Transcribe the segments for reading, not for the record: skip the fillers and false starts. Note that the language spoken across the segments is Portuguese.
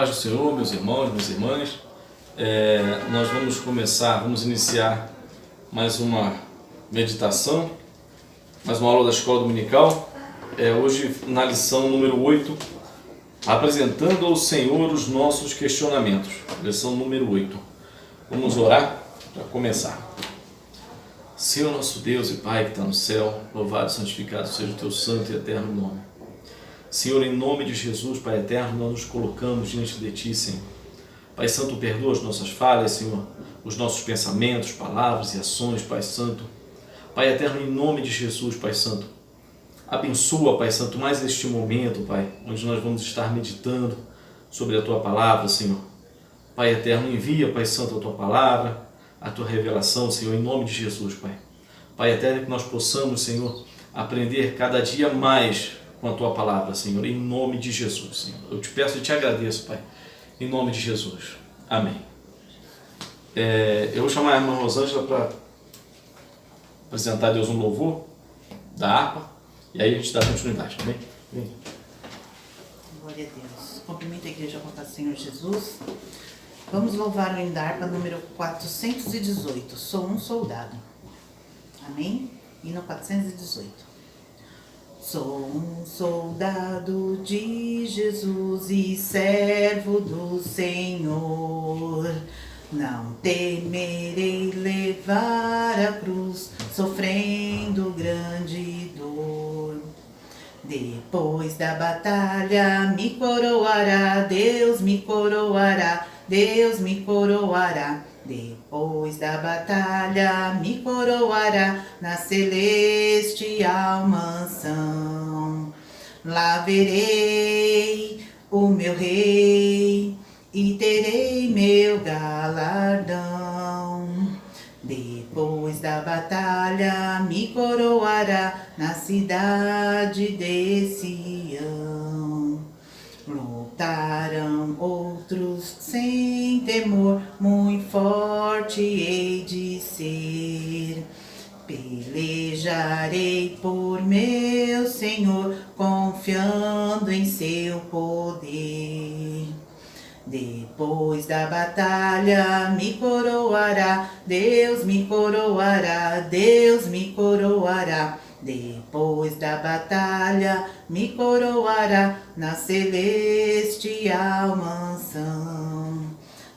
paz do Senhor, meus irmãos, minhas irmãs. Nós vamos iniciar mais uma meditação, mais uma aula da Escola Dominical. Hoje na lição número 8, apresentando ao Senhor os nossos questionamentos. Lição número 8. Vamos orar para começar. Senhor nosso Deus e Pai que está no céu, louvado e santificado seja o Teu santo e eterno nome. Senhor, em nome de Jesus, Pai eterno, nós nos colocamos diante de Ti, Senhor. Pai Santo, perdoa as nossas falhas, Senhor, os nossos pensamentos, palavras e ações, Pai Santo. Pai eterno, em nome de Jesus, Pai Santo, abençoa, Pai Santo, mais este momento, Pai, onde nós vamos estar meditando sobre a Tua palavra, Senhor. Pai eterno, envia, Pai Santo, a Tua palavra, a Tua revelação, Senhor, em nome de Jesus, Pai. Pai eterno, que nós possamos, Senhor, aprender cada dia mais com a Tua palavra, Senhor, em nome de Jesus, Senhor. Eu te peço e te agradeço, Pai, em nome de Jesus. Amém. Eu vou chamar a irmã Rosângela para apresentar a Deus um louvor da harpa, e aí a gente dá continuidade, amém? Vem. Glória a Deus. Cumprimento a igreja com a paz do Senhor Jesus. Vamos louvar o hino da harpa número 418. Sou um soldado. Amém? Hino 418. Sou um soldado de Jesus e servo do Senhor. Não temerei levar a cruz, sofrendo grande dor. Depois da batalha me coroará, Deus me coroará, Deus me coroará. Depois da batalha me coroará na celestial mansão. Lá verei o meu rei e terei meu galardão. Depois da batalha me coroará na cidade de Sião. Lutarão outros sem temor, muito forte hei de ser. Pelejarei por meu Senhor, confiando em seu poder. Depois da batalha me coroará, Deus me coroará, Deus me coroará. Depois da batalha me coroará na celestial mansão.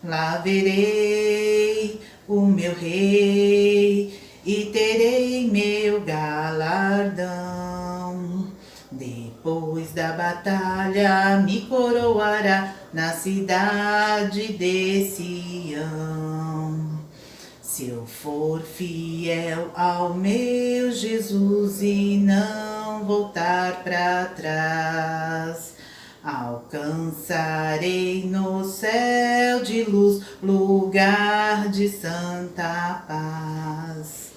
Lá verei o meu rei e terei meu galardão. Depois da batalha me coroará na cidade de Sião. Se eu for fiel ao meu Jesus e não voltar para trás, alcançarei no céu de luz lugar de santa paz.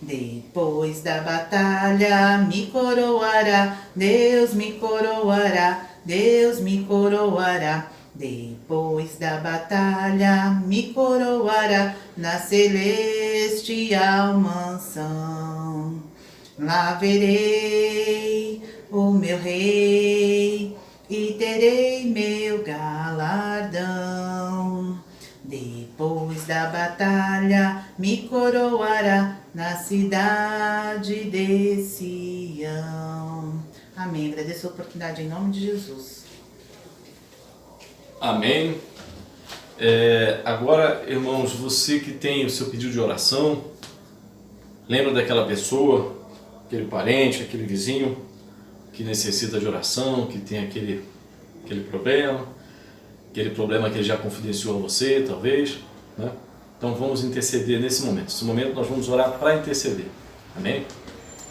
Depois da batalha me coroará, Deus me coroará, Deus me coroará. Depois da batalha me coroará na celestial mansão. Lá verei o meu rei e terei meu galardão. Depois da batalha me coroará na cidade de Sião. Amém. Agradeço a oportunidade em nome de Jesus. Amém. Agora, irmãos, você que tem o seu pedido de oração, lembra daquela pessoa, aquele parente, aquele vizinho que necessita de oração, que tem aquele problema que ele já confidenciou a você, talvez, né? Então vamos interceder nesse momento. Nesse momento nós vamos orar para interceder. Amém?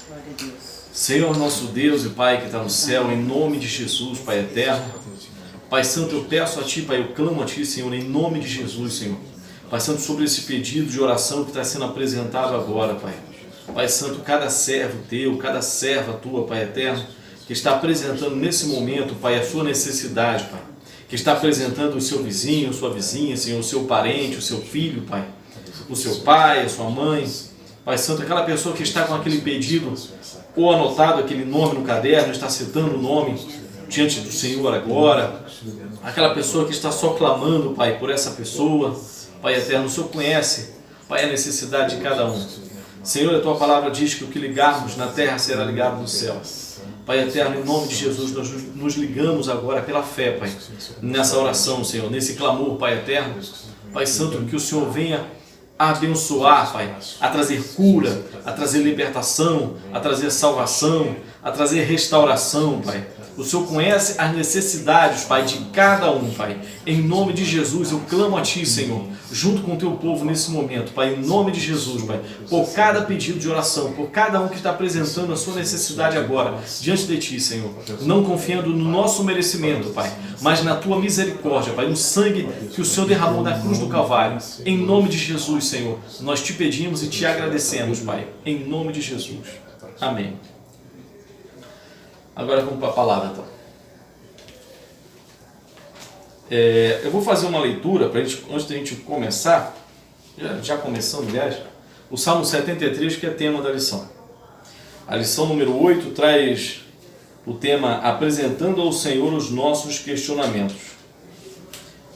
Glória a Deus. Senhor, nosso Deus e Pai que está no céu, em nome de Jesus, Pai eterno, Pai Santo, eu peço a Ti, Pai, eu clamo a Ti, Senhor, em nome de Jesus, Senhor. Pai Santo, sobre esse pedido de oração que está sendo apresentado agora, Pai. Pai Santo, cada servo Teu, cada serva Tua, Pai eterno, que está apresentando nesse momento, Pai, a sua necessidade, Pai. Que está apresentando o seu vizinho, sua vizinha, Senhor, o seu parente, o seu filho, Pai. O seu pai, a sua mãe. Pai Santo, aquela pessoa que está com aquele pedido, ou anotado aquele nome no caderno, está citando o nome, diante do Senhor agora. Aquela pessoa que está só clamando, Pai, por essa pessoa. Pai eterno, o Senhor conhece, Pai, a necessidade de cada um. Senhor, a Tua palavra diz que o que ligarmos na terra será ligado no céu. Pai eterno, em nome de Jesus, nós nos ligamos agora pela fé, Pai, nessa oração, Senhor, nesse clamor, Pai eterno. Pai Santo, que o Senhor venha a abençoar, Pai, a trazer cura, a trazer libertação, a trazer salvação, a trazer restauração, Pai. O Senhor conhece as necessidades, Pai, de cada um, Pai. Em nome de Jesus, eu clamo a Ti, Senhor, junto com o Teu povo nesse momento, Pai, em nome de Jesus, Pai, por cada pedido de oração, por cada um que está apresentando a sua necessidade agora, diante de Ti, Senhor, não confiando no nosso merecimento, Pai, mas na Tua misericórdia, Pai, no sangue que o Senhor derramou na cruz do Calvário. Em nome de Jesus, Senhor, nós Te pedimos e Te agradecemos, Pai, em nome de Jesus. Amém. Agora vamos para a palavra, então. Eu vou fazer uma leitura, antes da gente começar, já começando, aliás, o Salmo 73, que é tema da lição. A lição número 8 traz o tema Apresentando ao Senhor os nossos questionamentos.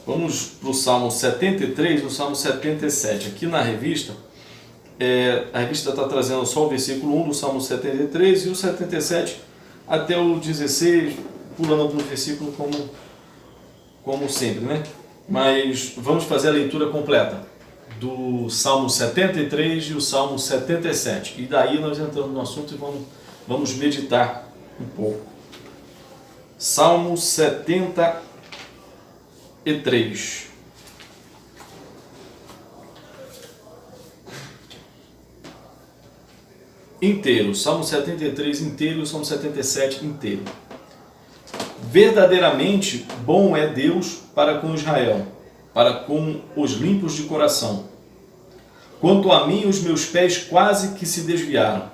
Vamos para o Salmo 73 e o Salmo 77. Aqui na revista, a revista está trazendo só o versículo 1 do Salmo 73 e o 77 até o 16, pulando alguns versículos como sempre, né? Mas vamos fazer a leitura completa do Salmo 73 e o Salmo 77. E daí nós entramos no assunto e vamos meditar um pouco. Salmo 73. Inteiro, Salmo 73 inteiro e o Salmo 77 inteiro. Verdadeiramente bom é Deus para com Israel, para com os limpos de coração. Quanto a mim, os meus pés quase que se desviaram.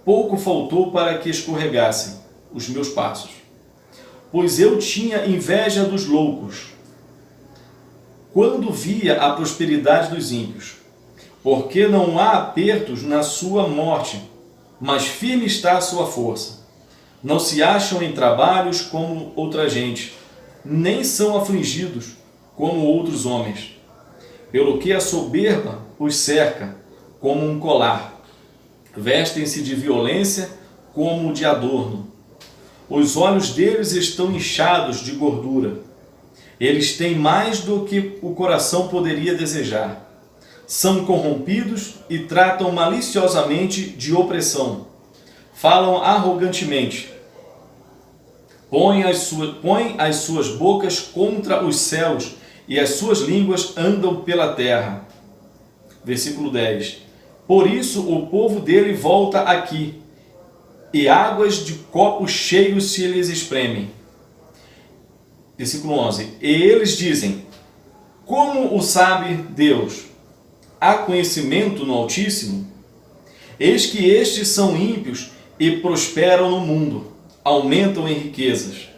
Pouco faltou para que escorregassem os meus passos. Pois eu tinha inveja dos loucos, quando via a prosperidade dos ímpios. Porque não há apertos na sua morte, mas firme está a sua força. Não se acham em trabalhos como outra gente, nem são afligidos como outros homens. Pelo que a soberba os cerca como um colar. Vestem-se de violência como de adorno. Os olhos deles estão inchados de gordura. Eles têm mais do que o coração poderia desejar. São corrompidos e tratam maliciosamente de opressão. Falam arrogantemente. Põem as suas bocas contra os céus e as suas línguas andam pela terra. Versículo 10. Por isso o povo dele volta aqui, e águas de copos cheios se lhes espremem. Versículo 11. E eles dizem: como o sabe Deus? Há conhecimento no Altíssimo? Eis que estes são ímpios e prosperam no mundo, aumentam em riquezas.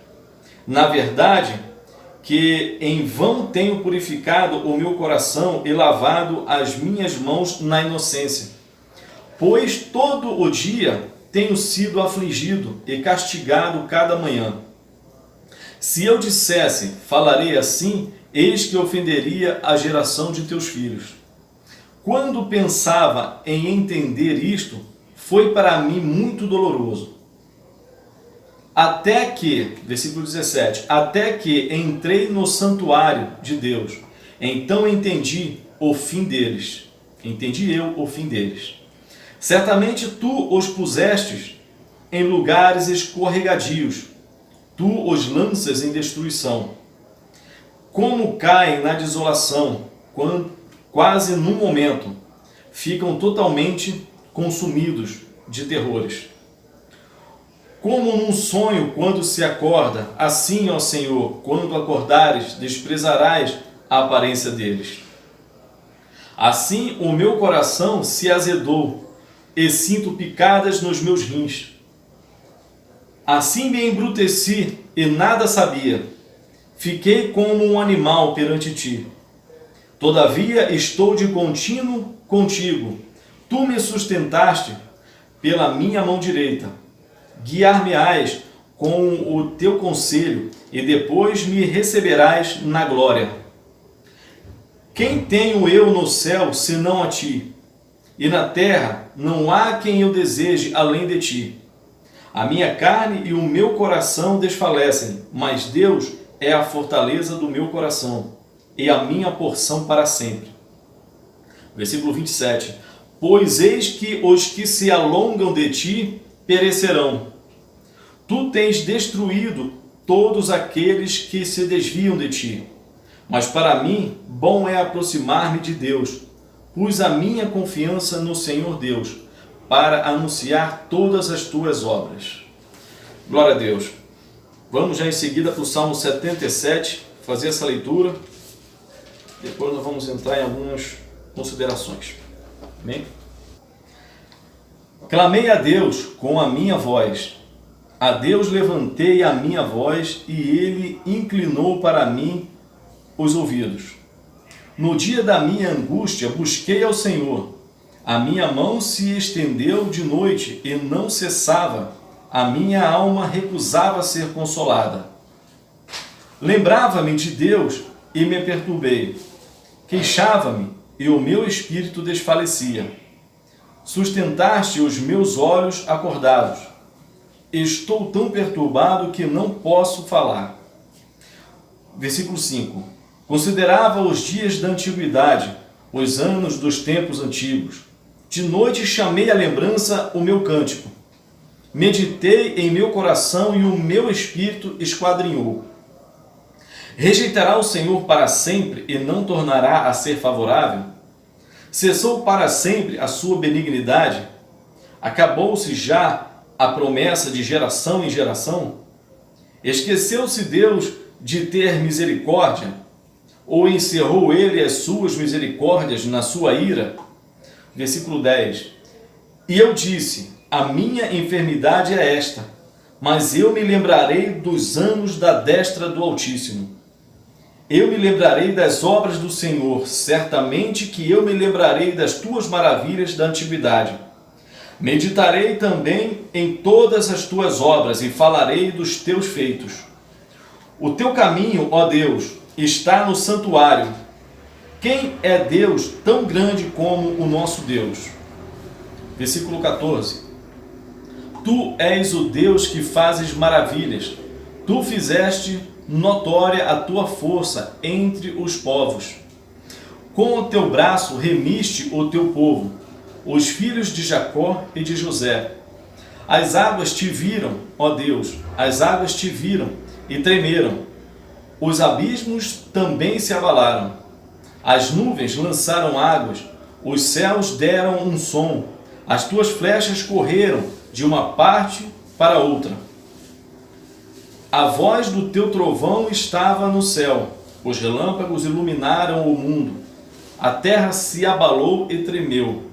Na verdade, que em vão tenho purificado o meu coração e lavado as minhas mãos na inocência. Pois todo o dia tenho sido afligido e castigado cada manhã. Se eu dissesse, falarei assim, eis que ofenderia a geração de teus filhos. Quando pensava em entender isto, foi para mim muito doloroso. Até que, versículo 17, até que entrei no santuário de Deus, então entendi o fim deles. Entendi eu o fim deles. Certamente tu os pusestes em lugares escorregadios, tu os lanças em destruição. Como caem na desolação, quase num momento, ficam totalmente consumidos de terrores. Como num sonho quando se acorda, assim, ó Senhor, quando acordares, desprezarás a aparência deles. Assim o meu coração se azedou, e sinto picadas nos meus rins. Assim me embruteci e nada sabia. Fiquei como um animal perante ti. Todavia estou de contínuo contigo. Tu me sustentaste pela minha mão direita. Guiar-me-ás com o teu conselho, e depois me receberás na glória. Quem tenho eu no céu, senão a ti? E na terra não há quem eu deseje além de ti. A minha carne e o meu coração desfalecem, mas Deus é a fortaleza do meu coração e a minha porção para sempre. Versículo 27. Pois eis que os que se alongam de ti perecerão. Tu tens destruído todos aqueles que se desviam de ti. Mas para mim, bom é aproximar-me de Deus. Pus a minha confiança no Senhor Deus, para anunciar todas as tuas obras. Glória a Deus. Vamos já em seguida para o Salmo 77, fazer essa leitura. Depois nós vamos entrar em algumas considerações. Amém? Clamei a Deus com a minha voz. A Deus levantei a minha voz e Ele inclinou para mim os ouvidos. No dia da minha angústia busquei ao Senhor. A minha mão se estendeu de noite e não cessava. A minha alma recusava ser consolada. Lembrava-me de Deus e me perturbei. Queixava-me e o meu espírito desfalecia. Sustentaste os meus olhos acordados. Estou tão perturbado que não posso falar. Versículo 5. Considerava os dias da antiguidade, os anos dos tempos antigos. De noite chamei à lembrança o meu cântico. Meditei em meu coração e o meu espírito esquadrinhou. Rejeitará o Senhor para sempre e não tornará a ser favorável? Cessou para sempre a sua benignidade? Acabou-se já a promessa de geração em geração? Esqueceu-se Deus de ter misericórdia? Ou encerrou ele as suas misericórdias na sua ira? Versículo 10. E eu disse, a minha enfermidade é esta, mas eu me lembrarei dos anos da destra do Altíssimo. Eu me lembrarei das obras do Senhor, certamente que eu me lembrarei das tuas maravilhas da antiguidade. Meditarei também em todas as tuas obras e falarei dos teus feitos. O teu caminho, ó Deus, está no santuário. Quem é Deus tão grande como o nosso Deus? Versículo 14. Tu és o Deus que fazes maravilhas. Tu fizeste notória a tua força entre os povos. Com o teu braço remiste o teu povo, os filhos de Jacó e de José. As águas te viram, ó Deus, as águas te viram e tremeram. Os abismos também se abalaram. As nuvens lançaram águas, os céus deram um som, as tuas flechas correram de uma parte para outra. A voz do teu trovão estava no céu, os relâmpagos iluminaram o mundo, a terra se abalou e tremeu.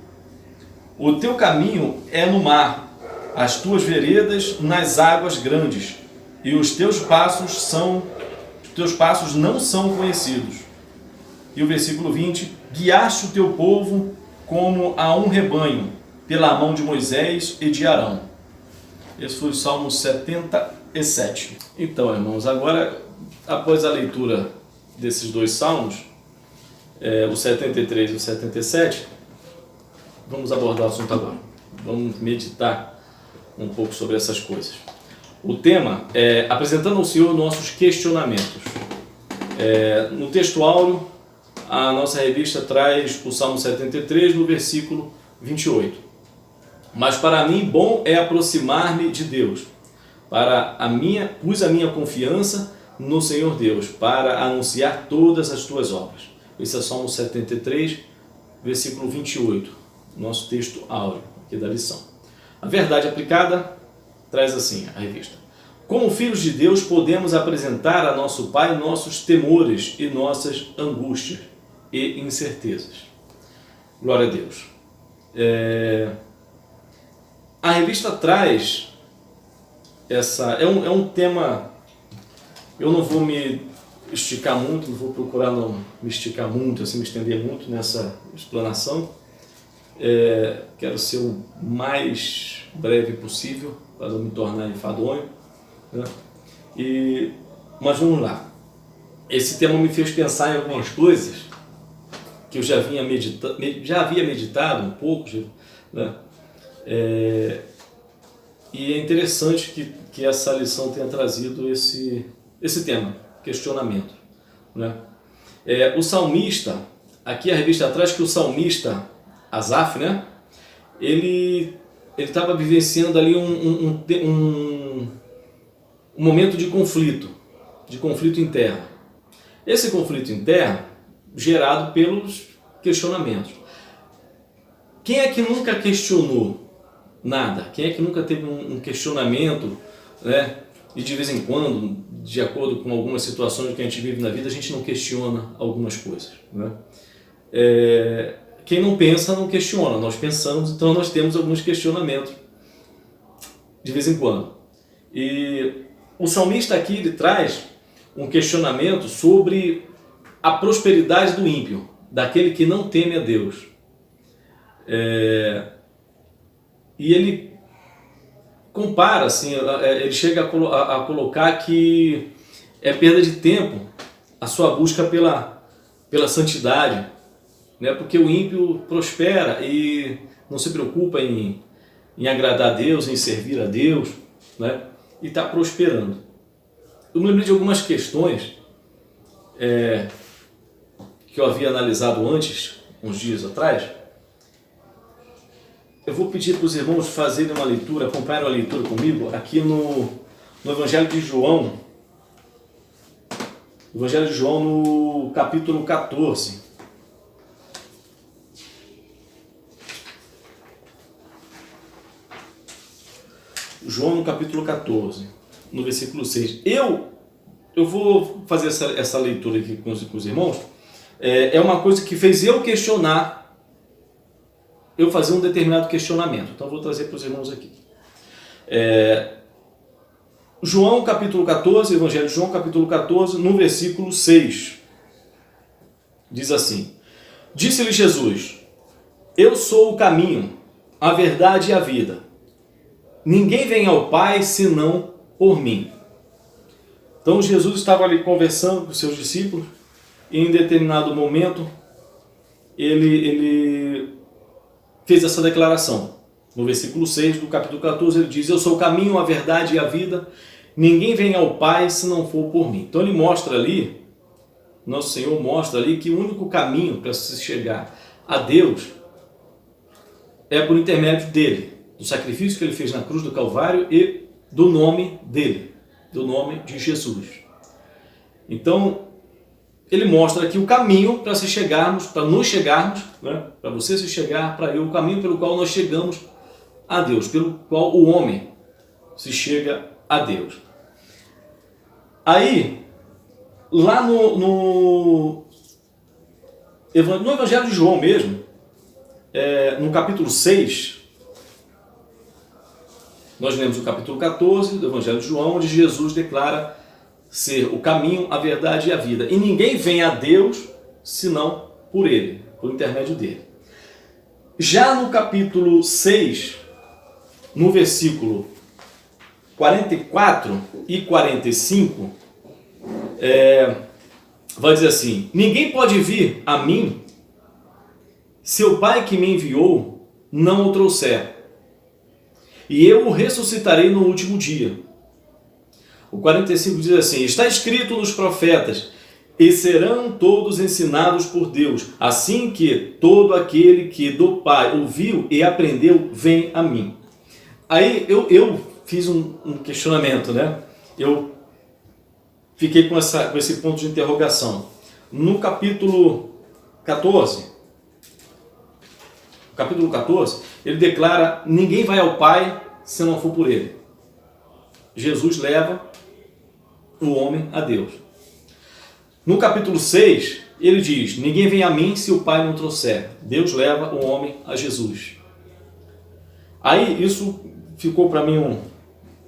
O teu caminho é no mar, as tuas veredas nas águas grandes, e os teus passos não são conhecidos. E o versículo 20, guiaste o teu povo como a um rebanho, pela mão de Moisés e de Arão. Esse foi o Salmo 77. Então, irmãos, agora, após a leitura desses dois salmos, o 73 e o 77, vamos abordar o assunto agora. Vamos meditar um pouco sobre essas coisas. O tema é apresentando ao Senhor nossos questionamentos. No texto áureo, a nossa revista traz o Salmo 73 no versículo 28. Mas para mim bom é aproximar-me de Deus. Pus a minha confiança no Senhor Deus, para anunciar todas as tuas obras. Esse é o Salmo 73, versículo 28, nosso texto áureo aqui da lição. A verdade aplicada traz assim a revista. Como filhos de Deus, podemos apresentar a nosso Pai nossos temores e nossas angústias e incertezas. Glória a Deus. A revista traz é um tema, eu não vou me esticar muito, não vou procurar não me esticar muito, assim, me estender muito nessa explanação. Quero ser o mais breve possível para não me tornar enfadonho. né? Mas vamos lá. Esse tema me fez pensar em algumas coisas que eu já havia meditado um pouco, né? E é interessante que essa lição tenha trazido esse tema, questionamento, né? O salmista, aqui a revista traz que o salmista Asaf, né? Ele estava vivenciando ali um momento de conflito interno. Esse conflito interno gerado pelos questionamentos. Quem é que nunca questionou nada? Quem é que nunca teve um questionamento, né? E de vez em quando, de acordo com algumas situações que a gente vive na vida, a gente não questiona algumas coisas, né? Quem não pensa não questiona, nós pensamos, então nós temos alguns questionamentos de vez em quando. E o salmista aqui ele traz um questionamento sobre a prosperidade do ímpio, daquele que não teme a Deus. E ele compara, assim, ele chega a colocar que é perda de tempo a sua busca pela santidade, né? Porque o ímpio prospera e não se preocupa em agradar a Deus, em servir a Deus, né? E está prosperando. Eu me lembrei de algumas questões que eu havia analisado antes, uns dias atrás. Eu vou pedir para os irmãos fazerem uma leitura, acompanharem uma leitura comigo, aqui no Evangelho de João. Evangelho de João no capítulo 14. João no capítulo 14, no versículo 6. Eu vou fazer essa leitura aqui com os irmãos. É uma coisa que fez eu questionar, eu fazer um determinado questionamento. Então eu vou trazer para os irmãos aqui. João capítulo 14, Evangelho de João capítulo 14, no versículo 6. Diz assim: Disse-lhe Jesus: Eu sou o caminho, a verdade e a vida. Ninguém vem ao Pai senão por mim. Então Jesus estava ali conversando com os seus discípulos e em determinado momento ele fez essa declaração. No versículo 6 do capítulo 14 ele diz: Eu sou o caminho, a verdade e a vida. Ninguém vem ao Pai se não for por mim. Então ele mostra ali, nosso Senhor mostra ali que o único caminho para se chegar a Deus é por intermédio dele, do sacrifício que ele fez na cruz do Calvário e do nome dele, do nome de Jesus. Então, ele mostra aqui o caminho para se chegarmos, para nos chegarmos, né? Para você se chegar, para eu, o caminho pelo qual nós chegamos a Deus, pelo qual o homem se chega a Deus. Aí, lá no Evangelho de João mesmo, no capítulo 6, nós lemos o capítulo 14 do Evangelho de João, onde Jesus declara ser o caminho, a verdade e a vida. E ninguém vem a Deus senão por ele, por intermédio dele. Já no capítulo 6, no versículo 44 e 45, vai dizer assim: Ninguém pode vir a mim se o Pai que me enviou não o trouxer, e eu o ressuscitarei no último dia. O 45 diz assim: Está escrito nos profetas, e serão todos ensinados por Deus, assim que todo aquele que do Pai ouviu e aprendeu, vem a mim. Aí eu fiz um questionamento, né? Eu fiquei com esse ponto de interrogação. No capítulo 14, ele declara: ninguém vai ao Pai se não for por ele. Jesus leva o homem a Deus. No capítulo 6, ele diz: ninguém vem a mim se o Pai não trouxer. Deus leva o homem a Jesus. Aí isso ficou para mim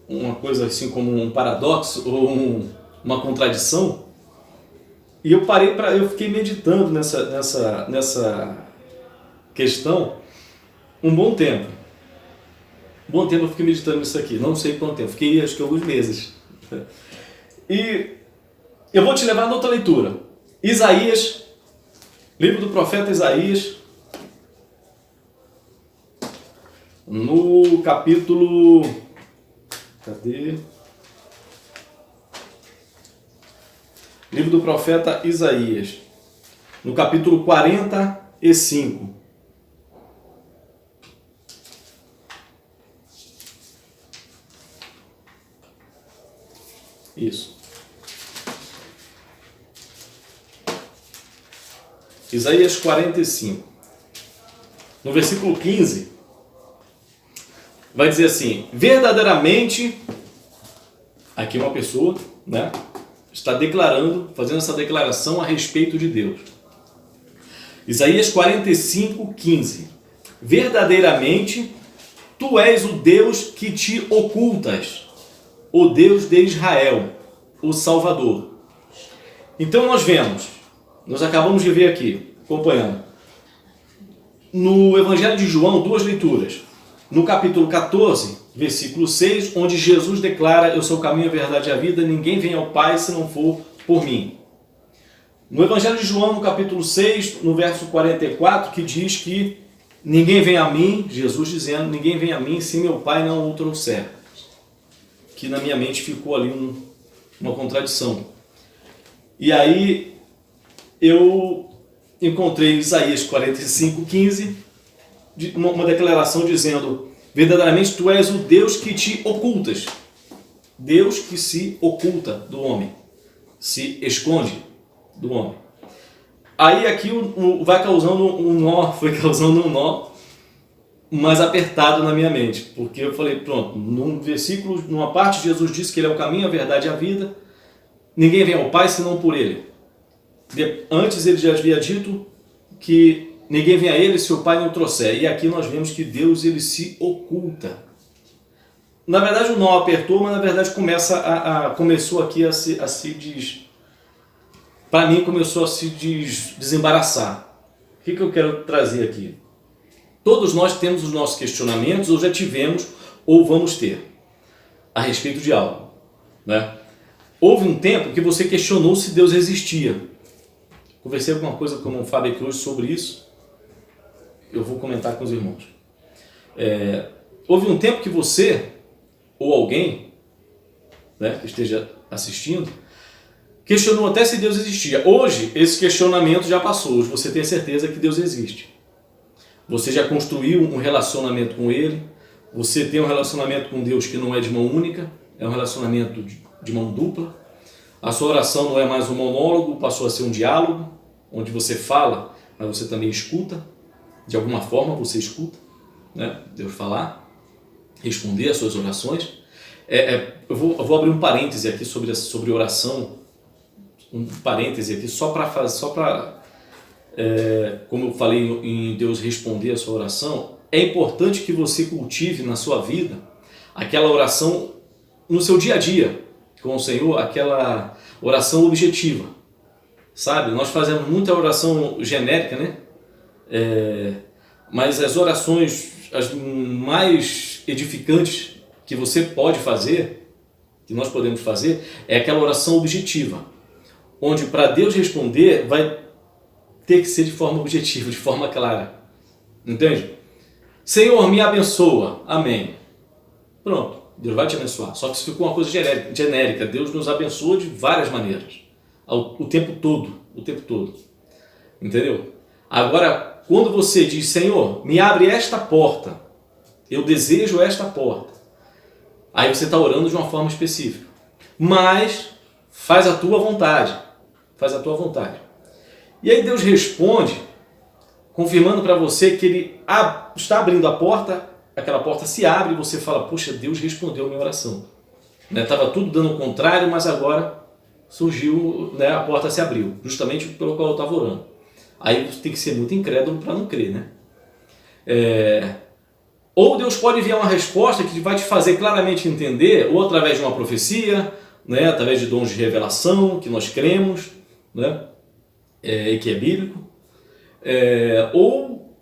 uma coisa assim como um paradoxo ou uma contradição. E eu fiquei meditando nessa questão um bom tempo. Eu fiquei meditando nisso aqui, não sei quanto tempo, fiquei acho que alguns meses E eu vou te levar a outra leitura. Isaías, livro do profeta Isaías, no capítulo... Cadê? Livro do profeta Isaías, no capítulo 45. Isso. Isaías 45. No versículo 15, vai dizer assim: verdadeiramente, aqui uma pessoa, né, está declarando, fazendo essa declaração a respeito de Deus. Isaías 45, 15. Verdadeiramente, tu és o Deus que te ocultas, o Deus de Israel, o Salvador. Então nós acabamos de ver aqui, acompanhando, no Evangelho de João, duas leituras. No capítulo 14, versículo 6, onde Jesus declara: eu sou o caminho, a verdade e a vida, ninguém vem ao Pai se não for por mim. No Evangelho de João, no capítulo 6, no verso 44, que diz que ninguém vem a mim, Jesus dizendo, ninguém vem a mim se meu Pai não o trouxer. Que na minha mente ficou ali uma contradição. E aí eu encontrei Isaías 45, 15, uma declaração dizendo: verdadeiramente tu és o Deus que te ocultas. Deus que se oculta do homem, se esconde do homem. Aí aqui vai causando um nó, foi causando um nó mais apertado na minha mente, porque eu falei, pronto, num versículo, numa parte Jesus disse que ele é o caminho, a verdade e a vida, ninguém vem ao Pai senão por ele. Antes ele já havia dito que ninguém vem a ele se o Pai não o trouxer, e aqui nós vemos que Deus ele se oculta. Na verdade o nó apertou, mas na verdade começou aqui a se para mim começou a se desembaraçar. O que eu quero trazer aqui? Todos nós temos os nossos questionamentos, ou já tivemos, ou vamos ter, a respeito de algo, né? Houve um tempo que você questionou se Deus existia. Conversei alguma coisa com o Fábio aqui hoje sobre isso. Eu vou comentar com os irmãos. Houve um tempo que você, ou alguém, né, que esteja assistindo, questionou até se Deus existia. Hoje, esse questionamento já passou. Hoje você tem certeza que Deus existe. Você já construiu um relacionamento com Ele. Você tem um relacionamento com Deus que não é de mão única, é um relacionamento de mão dupla. A sua oração não é mais um monólogo, passou a ser um diálogo, onde você fala, mas você também escuta. De alguma forma você escuta, né? Deus falar, responder às suas orações. Eu vou abrir um parêntese aqui sobre oração, um parêntese aqui só para como eu falei em Deus responder a sua oração. É importante que você cultive na sua vida aquela oração no seu dia a dia com o Senhor, aquela oração objetiva, sabe? Nós fazemos muita oração genérica, né? Mas as orações as mais edificantes que você pode fazer, que nós podemos fazer, é aquela oração objetiva, onde para Deus responder vai ter que ser de forma objetiva, de forma clara. Entende? Senhor, me abençoa. Amém. Pronto, Deus vai te abençoar. Só que isso ficou uma coisa genérica. Deus nos abençoa de várias maneiras. O tempo todo. O tempo todo. Entendeu? Agora, quando você diz, Senhor, me abre esta porta. Eu desejo esta porta. Aí você está orando de uma forma específica. Mas faz a tua vontade. Faz a tua vontade. E aí Deus responde, confirmando para você que Ele está abrindo a porta, aquela porta se abre e você fala, poxa, Deus respondeu a minha oração. Estava tudo dando o contrário, mas agora surgiu, né, a porta se abriu, justamente pelo qual eu estava orando. Aí você tem que ser muito incrédulo para não crer, né? Ou Deus pode enviar uma resposta que vai te fazer claramente entender, ou através de uma profecia, né, através de dons de revelação, que nós cremos, né? E que é bíblico, ou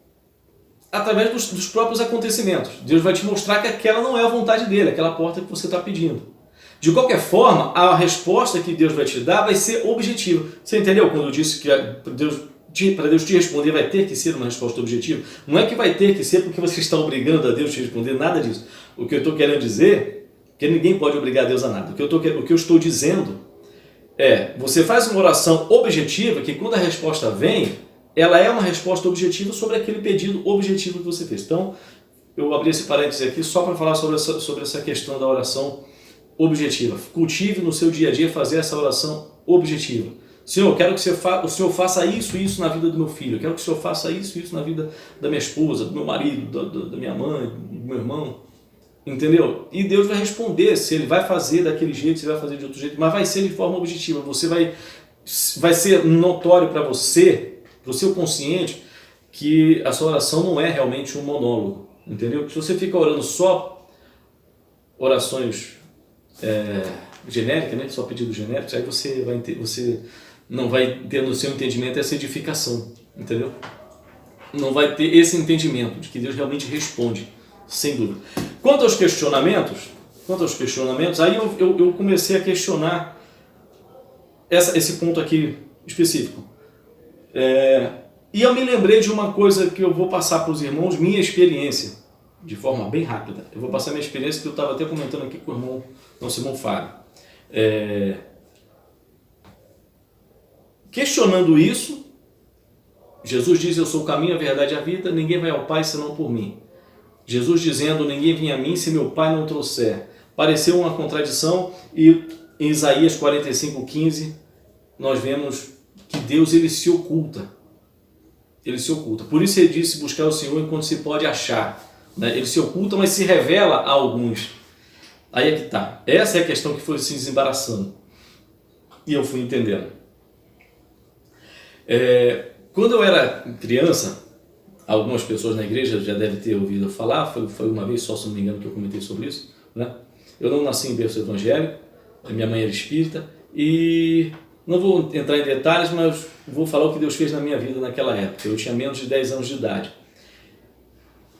através dos próprios acontecimentos. Deus vai te mostrar que aquela não é a vontade dele, aquela porta que você está pedindo. De qualquer forma, a resposta que Deus vai te dar vai ser objetiva. Você entendeu quando eu disse que para Deus te responder vai ter que ser uma resposta objetiva? Não é que vai ter que ser porque você está obrigando a Deus a te responder, nada disso. O que eu estou querendo dizer é que ninguém pode obrigar Deus a nada. O que eu estou dizendo é, você faz uma oração objetiva que quando a resposta vem, ela é uma resposta objetiva sobre aquele pedido objetivo que você fez. Então, eu abri esse parênteses aqui só para falar sobre essa questão da oração objetiva. Cultive no seu dia a dia fazer essa oração objetiva. Senhor, eu quero que o Senhor faça isso e isso na vida do meu filho. Eu quero que o Senhor faça isso e isso na vida da minha esposa, do meu marido, da minha mãe, do meu irmão. Entendeu? E Deus vai responder se Ele vai fazer daquele jeito, se Ele vai fazer de outro jeito, mas vai ser de forma objetiva. Você vai ser notório para você, para o seu consciente, que a sua oração não é realmente um monólogo. Entendeu? Se você fica orando só orações genéricas, né? Só pedidos genéricos, aí você não vai ter no seu entendimento essa edificação. Entendeu? Não vai ter esse entendimento de que Deus realmente responde, sem dúvida. Quanto aos questionamentos, aí eu comecei a questionar esse ponto aqui específico. E eu me lembrei de uma coisa que eu vou passar para os irmãos, minha experiência, de forma bem rápida. Eu vou passar minha experiência que eu estava até comentando aqui com o irmão, nosso irmão Fábio. Questionando isso, Jesus diz, eu sou o caminho, a verdade e a vida, ninguém vai ao Pai senão por mim. Jesus dizendo, ninguém vem a mim se meu Pai não trouxer. Pareceu uma contradição e em Isaías 45:15 nós vemos que Deus ele se oculta. Ele se oculta. Por isso ele disse buscar o Senhor enquanto se pode achar. Né? Ele se oculta, mas se revela a alguns. Aí é que está. Essa é a questão que foi se desembaraçando. E eu fui entendendo. Quando eu era criança, algumas pessoas na igreja já devem ter ouvido falar, foi uma vez só, se não me engano, que eu comentei sobre isso. Né? Eu não nasci em berço evangélico, minha mãe era espírita, e não vou entrar em detalhes, mas vou falar o que Deus fez na minha vida naquela época. Eu tinha menos de 10 anos de idade.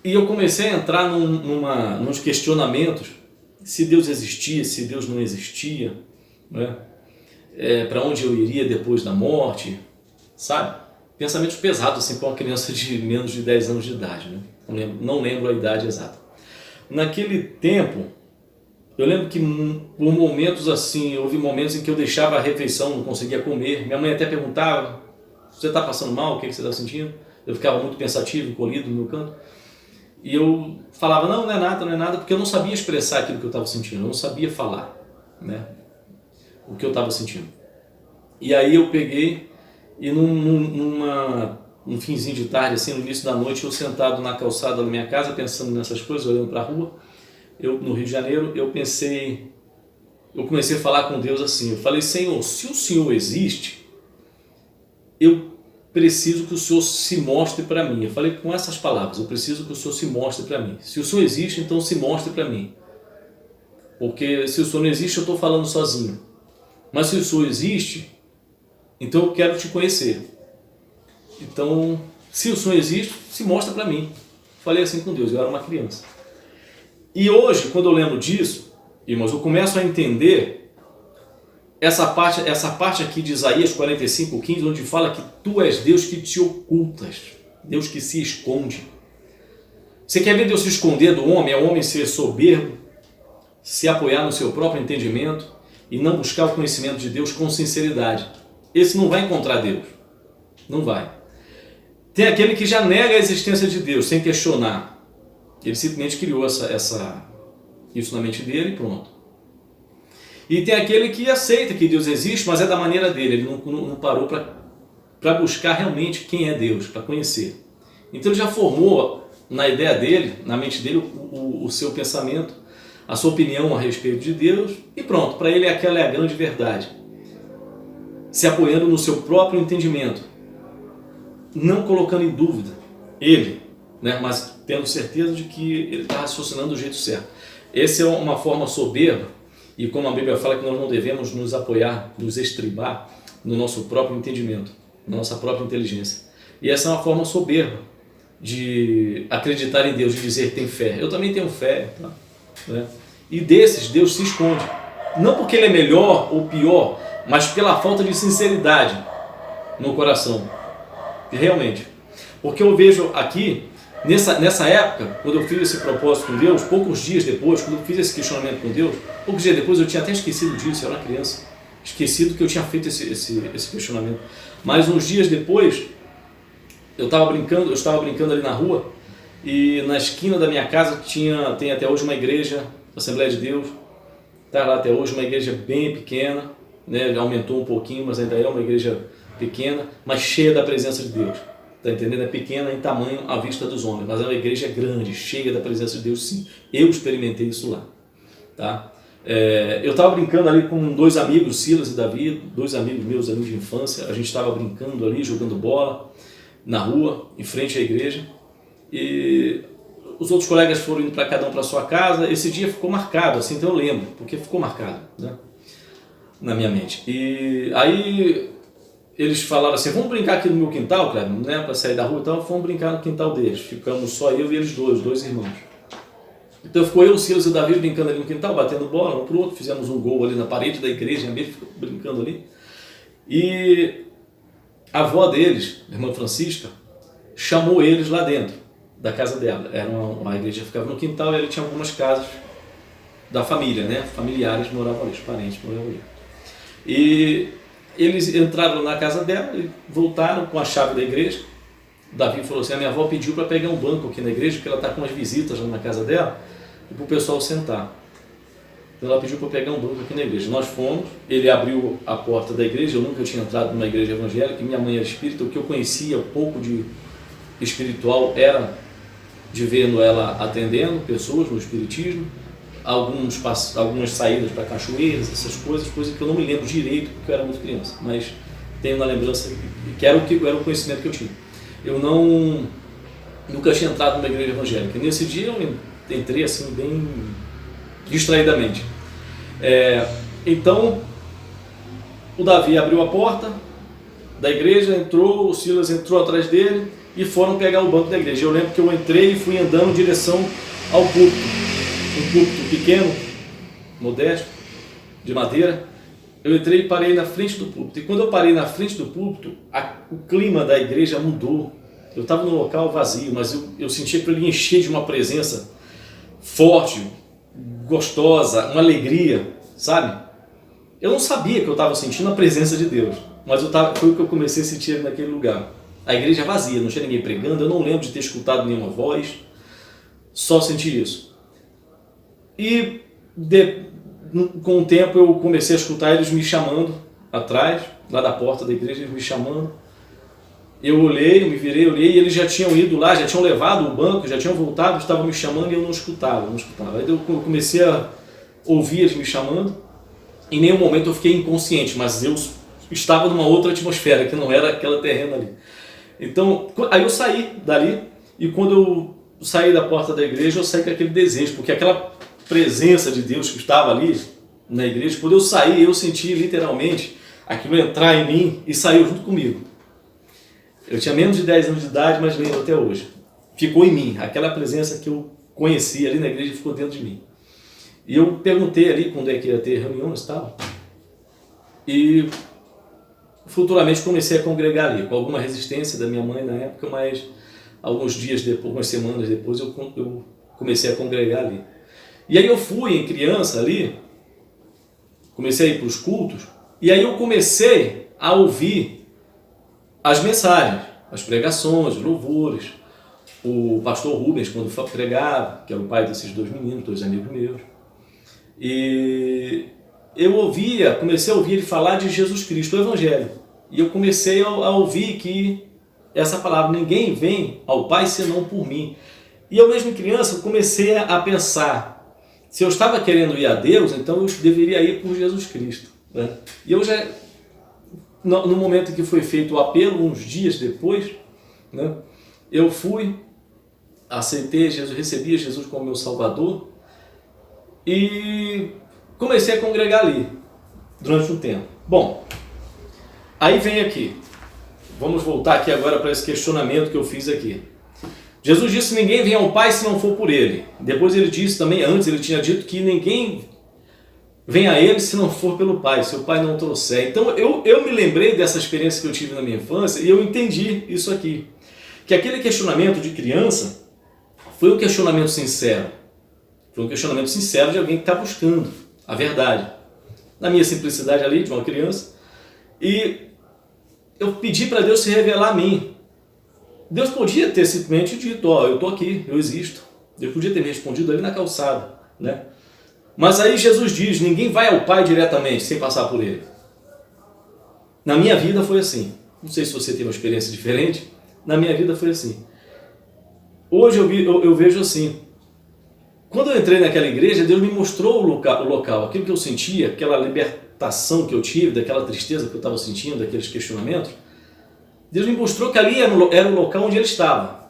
E eu comecei a entrar nos questionamentos se Deus existia, se Deus não existia, né? Para onde eu iria depois da morte, sabe? Pensamentos pesados assim, para uma criança de menos de 10 anos de idade. Né? Não lembro a idade exata. Naquele tempo, eu lembro que por momentos assim, houve momentos em que eu deixava a refeição, não conseguia comer. Minha mãe até perguntava, você está passando mal? O que você está sentindo? Eu ficava muito pensativo, encolhido no meu canto. E eu falava, não é nada, porque eu não sabia expressar aquilo que eu estava sentindo, eu não sabia falar, né, o que eu estava sentindo. E aí eu peguei e num finzinho de tarde, assim, no início da noite, eu sentado na calçada da minha casa, pensando nessas coisas, olhando para a rua, no Rio de Janeiro, eu comecei a falar com Deus assim, eu falei, Senhor, se o Senhor existe, eu preciso que o Senhor se mostre para mim. Eu falei com essas palavras, eu preciso que o Senhor se mostre para mim. Se o Senhor existe, então se mostre para mim. Porque se o Senhor não existe, eu estou falando sozinho. Mas se o Senhor existe, então eu quero te conhecer. Então, se o Senhor existe, se mostra para mim. Falei assim com Deus, eu era uma criança. E hoje, quando eu lembro disso, irmãos, eu começo a entender essa parte aqui de Isaías 45:15, onde fala que tu és Deus que te ocultas, Deus que se esconde. Você quer ver Deus se esconder do homem? É o homem ser soberbo, se apoiar no seu próprio entendimento e não buscar o conhecimento de Deus com sinceridade. Esse não vai encontrar Deus. Não vai. Tem aquele que já nega a existência de Deus sem questionar. Ele simplesmente criou isso na mente dele e pronto. E tem aquele que aceita que Deus existe, mas é da maneira dele. Ele não parou para buscar realmente quem é Deus, para conhecer. Então ele já formou na ideia dele, na mente dele, o seu pensamento, a sua opinião a respeito de Deus e pronto. Para ele aquela é a grande verdade. Se apoiando no seu próprio entendimento. Não colocando em dúvida ele, né? Mas tendo certeza de que ele está raciocinando do jeito certo. Essa é uma forma soberba. E como a Bíblia fala que nós não devemos nos apoiar, nos estribar no nosso próprio entendimento, na nossa própria inteligência. E essa é uma forma soberba de acreditar em Deus, de dizer que tem fé. Eu também tenho fé. Tá? Né? E desses, Deus se esconde. Não porque ele é melhor ou pior, mas pela falta de sinceridade no coração. Realmente. Porque eu vejo aqui, nessa época, quando eu fiz esse propósito com Deus, poucos dias depois, quando eu fiz esse questionamento com Deus, poucos dias depois eu tinha até esquecido disso, eu era uma criança. Esquecido que eu tinha feito esse questionamento. Mas uns dias depois, eu estava brincando ali na rua, e na esquina da minha casa tem até hoje uma igreja, Assembleia de Deus, está lá até hoje, uma igreja bem pequena, né? Aumentou um pouquinho, mas ainda é uma igreja pequena, mas cheia da presença de Deus. Está entendendo? É pequena em tamanho à vista dos homens, mas é uma igreja grande, cheia da presença de Deus, sim. Eu experimentei isso lá. Tá? Eu estava brincando ali com dois amigos, Silas e Davi, dois amigos meus ali de infância. A gente estava brincando ali, jogando bola na rua, em frente à igreja. E os outros colegas foram indo para cada um para sua casa. Esse dia ficou marcado, assim, então eu lembro, porque ficou marcado, né, na minha mente. E aí eles falaram assim: vamos brincar aqui no meu quintal, Cleber, né, para sair da rua e tal. Fomos brincar no quintal deles. Ficamos só eu e eles dois irmãos. Então ficou eu, o Silas e o Davi brincando ali no quintal, batendo bola um pro outro. Fizemos um gol ali na parede da igreja, a gente ficou brincando ali. E a avó deles, a irmã Francisca, chamou eles lá dentro da casa dela. Era uma igreja que ficava no quintal e ali tinha algumas casas da família, né? Familiares moravam ali, os parentes moravam ali. E eles entraram na casa dela e voltaram com a chave da igreja. O Davi falou assim: a minha avó pediu para pegar um banco aqui na igreja, porque ela está com umas visitas lá na casa dela, e para o pessoal sentar. Então ela pediu para pegar um banco aqui na igreja. Nós fomos, ele abriu a porta da igreja. Eu nunca tinha entrado numa igreja evangélica, minha mãe era espírita. O que eu conhecia um pouco de espiritual era de vendo ela atendendo pessoas no espiritismo, algumas saídas para cachoeiras, essas coisas que eu não me lembro direito porque eu era muito criança, mas tenho na lembrança que era o conhecimento que eu tinha. Eu nunca tinha entrado numa igreja evangélica. E nesse dia eu entrei assim bem distraidamente. Então o Davi abriu a porta da igreja, entrou, o Silas entrou atrás dele e foram pegar o banco da igreja. Eu lembro que eu entrei e fui andando em direção ao púlpito, um púlpito pequeno, modesto, de madeira. Eu entrei e parei na frente do púlpito. E quando eu parei na frente do púlpito, o clima da igreja mudou. Eu estava num local vazio, mas eu sentia que ele encher de uma presença forte, gostosa, uma alegria, sabe? Eu não sabia que eu estava sentindo a presença de Deus, mas foi o que eu comecei a sentir naquele lugar. A igreja vazia, não tinha ninguém pregando, eu não lembro de ter escutado nenhuma voz, só senti isso. E com o tempo eu comecei a escutar eles me chamando atrás, lá da porta da igreja, eles me chamando. Eu olhei, eu me virei, olhei, e eles já tinham ido lá, já tinham levado o banco, já tinham voltado, estavam me chamando e eu não escutava. Aí eu comecei a ouvir eles me chamando. Em nenhum momento eu fiquei inconsciente, mas eu estava numa outra atmosfera, que não era aquela terrena ali. Então, aí eu saí dali, e quando eu saí da porta da igreja, eu saí com aquele desejo, porque aquela presença de Deus que estava ali na igreja, quando eu saí, eu senti literalmente aquilo entrar em mim e saiu junto comigo. Eu tinha menos de 10 anos de idade, mas lembro até hoje. Ficou em mim, aquela presença que eu conheci ali na igreja ficou dentro de mim. E eu perguntei ali quando é que ia ter reuniões e tal, e futuramente comecei a congregar ali, com alguma resistência da minha mãe na época, mas alguns dias depois, algumas semanas depois, eu comecei a congregar ali. E aí eu fui em criança ali, comecei a ir para os cultos, e aí eu comecei a ouvir as mensagens, as pregações, os louvores. O pastor Rubens, quando pregava, que era o pai desses dois meninos, dois amigos meus, e eu comecei a ouvir ele falar de Jesus Cristo, o Evangelho. E eu comecei a ouvir que essa palavra, ninguém vem ao Pai senão por mim. E eu mesmo criança, eu comecei a pensar, se eu estava querendo ir a Deus, então eu deveria ir por Jesus Cristo, né? E eu já, no momento que foi feito o apelo, uns dias depois, né, eu fui, aceitei Jesus, recebi Jesus como meu Salvador e comecei a congregar ali durante um tempo. Bom, aí vem aqui, vamos voltar aqui agora para esse questionamento que eu fiz aqui. Jesus disse: ninguém vem ao Pai se não for por Ele. Depois ele disse também, antes ele tinha dito que ninguém vem a ele se não for pelo Pai, se o Pai não trouxer. Então eu me lembrei dessa experiência que eu tive na minha infância e eu entendi isso aqui. Que aquele questionamento de criança foi um questionamento sincero. Foi um questionamento sincero de alguém que está buscando a verdade. Na minha simplicidade ali, de uma criança. E eu pedi para Deus se revelar a mim. Deus podia ter simplesmente dito, ó, eu estou aqui, eu existo. Deus podia ter me respondido ali na calçada, né? Mas aí Jesus diz, ninguém vai ao Pai diretamente, sem passar por Ele. Na minha vida foi assim. Não sei se você tem uma experiência diferente. Na minha vida foi assim. Hoje eu vejo assim. Quando eu entrei naquela igreja, Deus me mostrou o local, aquilo que eu sentia, aquela libertação que eu tive, daquela tristeza que eu estava sentindo, daqueles questionamentos. Deus me mostrou que ali era o local onde Ele estava.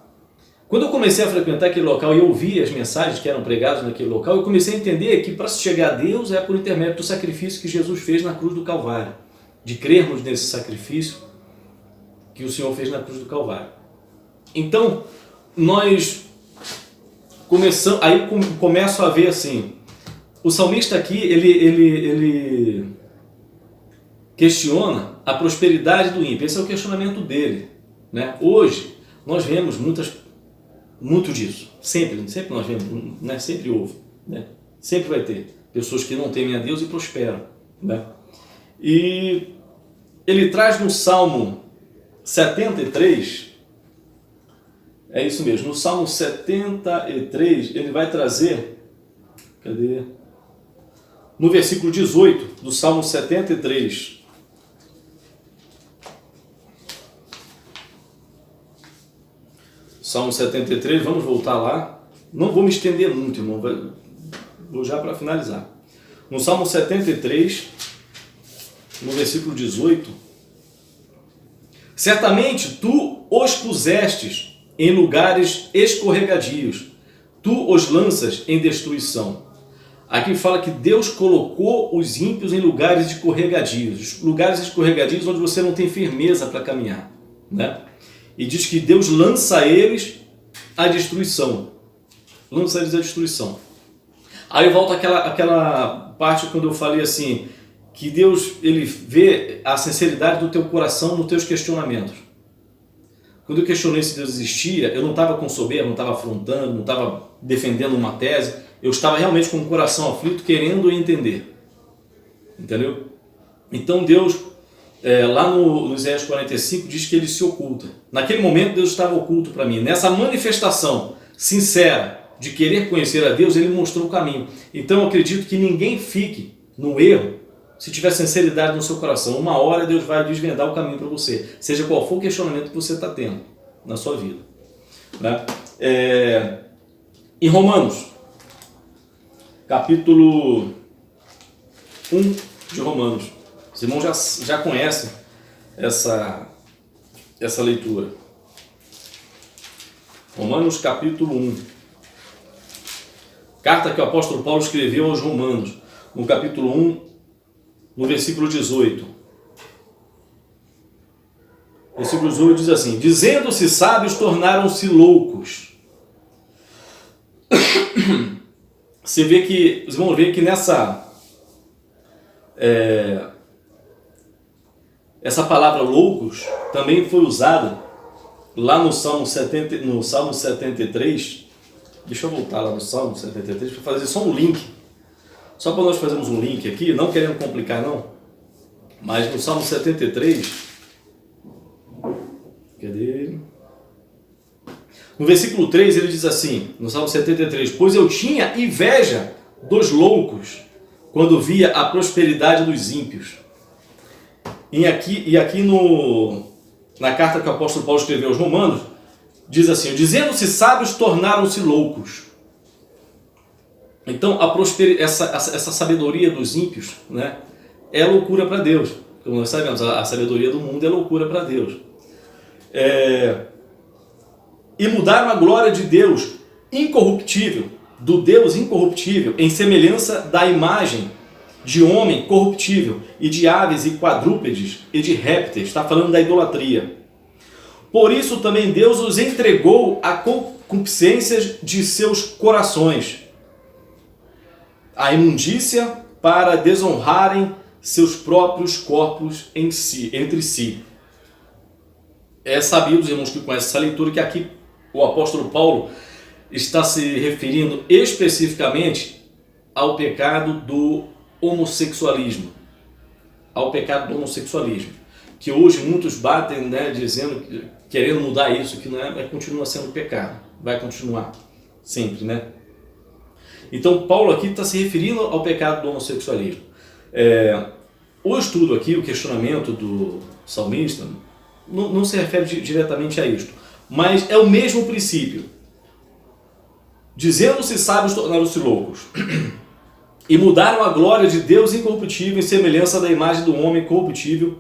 Quando eu comecei a frequentar aquele local e ouvir as mensagens que eram pregadas naquele local, eu comecei a entender que para se chegar a Deus é por intermédio do sacrifício que Jesus fez na cruz do Calvário. De crermos nesse sacrifício que o Senhor fez na cruz do Calvário. Então, nós começamos, aí começo a ver assim, o salmista aqui, ele questiona a prosperidade do ímpio. Esse é o questionamento dele, né? Hoje, nós vemos muito disso. Sempre nós vemos, né? Sempre houve, né? Sempre vai ter pessoas que não temem a Deus e prosperam, né? E ele traz no Salmo 73, é isso mesmo, no Salmo 73, ele vai trazer, cadê? No versículo 18 do Salmo 73, Salmo 73, vamos voltar lá. Não vou me estender muito, irmão. Vou já para finalizar. No Salmo 73, no versículo 18. Certamente tu os pusestes em lugares escorregadios. Tu os lanças em destruição. Aqui fala que Deus colocou os ímpios em lugares escorregadios. Lugares escorregadios onde você não tem firmeza para caminhar, né? E diz que Deus lança eles à destruição. Lança eles à destruição. Aí eu volto àquela parte quando eu falei assim, que Deus ele vê a sinceridade do teu coração nos teus questionamentos. Quando eu questionei se Deus existia, eu não estava com soberba, não estava afrontando, não estava defendendo uma tese. Eu estava realmente com o coração aflito, querendo entender. Entendeu? Então Deus... lá no Isaías 45 diz que ele se oculta. Naquele momento Deus estava oculto para mim. Nessa manifestação sincera de querer conhecer a Deus, ele mostrou o caminho. Então eu acredito que ninguém fique no erro se tiver sinceridade no seu coração. Uma hora Deus vai desvendar o caminho para você, seja qual for o questionamento que você está tendo na sua vida, né? Em Romanos, capítulo 1 de Romanos, os irmãos já conhecem essa leitura. Romanos capítulo 1. Carta que o apóstolo Paulo escreveu aos Romanos, no capítulo 1, no versículo 18. Versículo 18 diz assim: dizendo-se sábios, tornaram-se loucos. Você vê que, os irmãos veem que essa palavra loucos também foi usada lá no Salmo 73. Deixa eu voltar lá no Salmo 73 para fazer só um link. Só para nós fazermos um link aqui, não querendo complicar não. Mas no Salmo 73, cadê ele? No versículo 3 ele diz assim, no Salmo 73, pois eu tinha inveja dos loucos quando via a prosperidade dos ímpios. E aqui na carta que o apóstolo Paulo escreveu aos Romanos, diz assim, dizendo-se sábios, tornaram-se loucos. Então, essa sabedoria dos ímpios, né, é loucura para Deus. Como nós sabemos, a sabedoria do mundo é loucura para Deus. E mudaram a glória de Deus incorruptível, do Deus incorruptível, em semelhança da imagem de homem corruptível, e de aves e quadrúpedes, e de répteis. Está falando da idolatria. Por isso também Deus os entregou a concupiscências de seus corações, a imundícia para desonrarem seus próprios corpos entre si. É sabido, os irmãos que conhecem essa leitura, que aqui o apóstolo Paulo está se referindo especificamente ao pecado do homossexualismo. Ao pecado do homossexualismo. Que hoje muitos batem, né, dizendo, querendo mudar isso, que não é, continua sendo pecado. Vai continuar sempre, né? Então Paulo aqui está se referindo ao pecado do homossexualismo. O estudo aqui, o questionamento do salmista, não se refere diretamente a isto, mas é o mesmo princípio. Dizendo-se sábios, tornaram-se loucos, e mudaram a glória de Deus incorruptível em semelhança da imagem do homem corruptível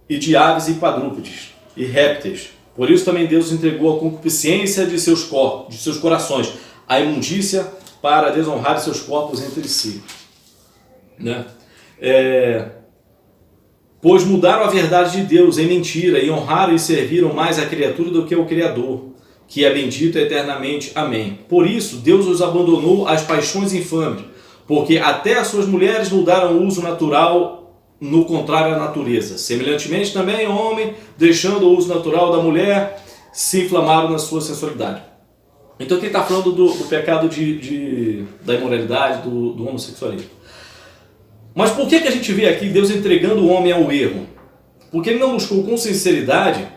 e de aves e quadrúpedes e répteis. Por isso também Deus entregou a concupiscência de seus corações, a imundícia, para desonrar seus corpos entre si. Né? Pois mudaram a verdade de Deus em mentira e honraram e serviram mais a criatura do que o Criador, que é bendito eternamente. Amém. Por isso Deus os abandonou às paixões infames, porque até as suas mulheres mudaram o uso natural no contrário à natureza. Semelhantemente também o homem, deixando o uso natural da mulher, se inflamaram na sua sensualidade. Então aqui está falando do pecado da imoralidade, do homossexualismo. Mas por que a gente vê aqui Deus entregando o homem ao erro? Porque ele não buscou com sinceridade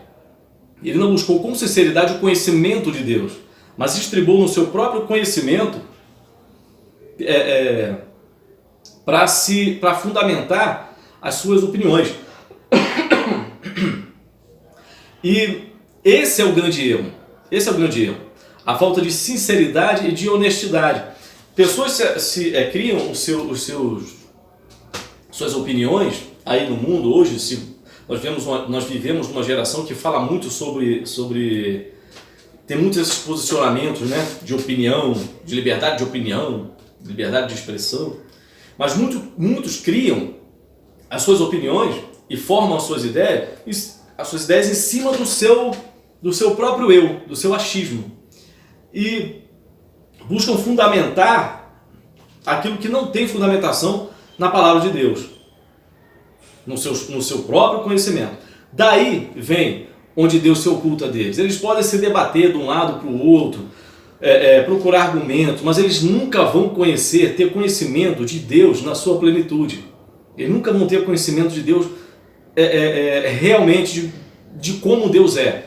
o conhecimento de Deus, mas estribou no seu próprio conhecimento para fundamentar as suas opiniões. E esse é o grande erro. A falta de sinceridade e de honestidade. Pessoas criam suas opiniões aí no mundo hoje. Nós vivemos numa geração que fala muito sobre tem muitos esses posicionamentos, né, de opinião, de liberdade de opinião, liberdade de expressão. Mas muitos criam as suas opiniões e formam as suas ideias em cima do seu próprio eu, do seu achismo. E buscam fundamentar aquilo que não tem fundamentação na palavra de Deus, no seu próprio conhecimento. Daí vem onde Deus se oculta deles. Eles podem se debater de um lado para o outro, procurar argumentos, mas eles nunca vão ter conhecimento de Deus na sua plenitude. Eles nunca vão ter conhecimento de Deus realmente de como Deus é.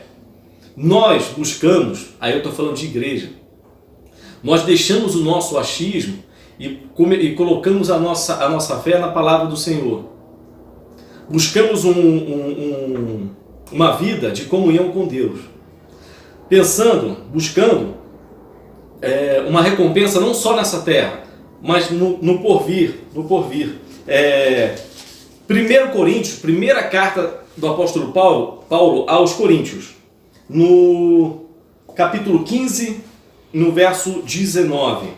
Nós buscamos, aí eu estou falando de igreja, nós deixamos o nosso achismo e colocamos a nossa fé na palavra do Senhor. Buscamos uma vida de comunhão com Deus, buscando uma recompensa não só nessa terra, mas no porvir. 1 Coríntios, primeira carta do apóstolo Paulo aos Coríntios, no capítulo 15, no verso 19.